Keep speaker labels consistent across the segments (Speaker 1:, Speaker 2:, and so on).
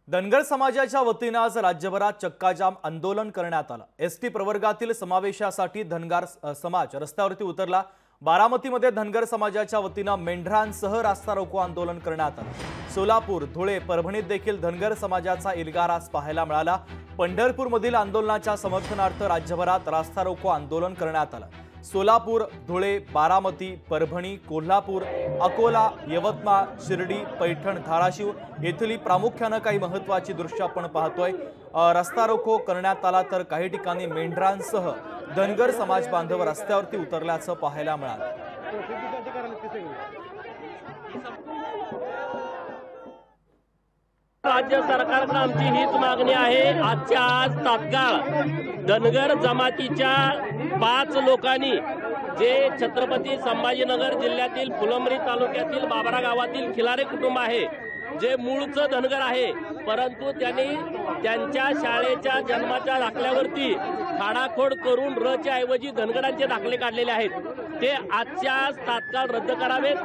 Speaker 1: धनगर समाजाच्या वतीने आज राज्यभरात चक्काजाम आंदोलन करण्यात आलं। एसटी प्रवर्गातील समावेशासाठी धनगर समाज रस्त्यावरती उतरला। बारामतीमध्ये धनगर समाजाच्या वतीने मेंढरांसह रास्ता रोको आंदोलन करण्यात आलं। सोलापूर, धुळे, परभणीत देखील धनगर समाजाचा एल्गार आज पाहायला मिळाला। पंढरपूरमधील आंदोलनाच्या समर्थनार्थ राज्यभरात रास्ता रोको आंदोलन करण्यात आलं। सोलापूर, धुळे, बारामती, परभणी, कोल्हापूर, अकोला, यवतमाळ, शिर्डी, पैठण, धाराशिव येथील प्रामुख्याने काही महत्त्वाची दृश्य आपण पाहतोय। रस्ता रोको करण्यात आला तर काही ठिकाणी मेंढरांसह धनगर समाज बांधव रस्त्यावरती उतरल्याचं पाहायला मिळालं।
Speaker 2: राज्य सरकारकडे आमची हीच मागणी आहे। आजच्या आज तात्काळ धनगर जमातीच्या 5 लोकांनी जे छत्रपती संभाजीनगर जिल्ह्यातील फुलंब्री तालुक्यातील बाबरा गावातील खिलारे कुटुंब आहे, जे मूळचं धनगर आहे, परंतु त्यांनी त्यांच्या शाळेच्या जन्माच्या दाखल्यावरती खाडाखोड करून रच्या ऐवजी धनगरांचे दाखले काढलेले आहेत, ते आजच्या आज तात्काळ रद्द करावेत।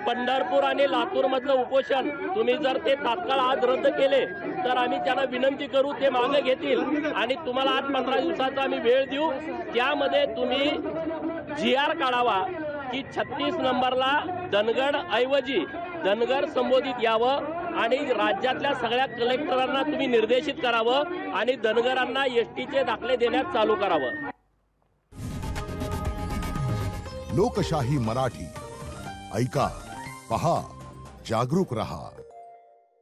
Speaker 2: पंढरपूर आणि लातूर मधलं उपोषण तुम्ही जर ते तात्काळ आज रद्द केले तर आम्ही त्यांना विनंती करू, ते मागे घेतील आणि तुम्हाला आज 15 दिवसाचा आम्ही वेळ देऊ। त्यामध्ये तुम्ही GR काढावा की 36 नंबरला धनगड ऐवजी धनगर संबोधित यावं आणि राज्यातल्या सगळ्या कलेक्टरांना तुम्ही निर्देशित करावं आणि धनगरांना एसटीचे दाखले देण्यास चालू करावं।
Speaker 3: लोकशाही मराठी ऐका, पहा, जागरूक रहा।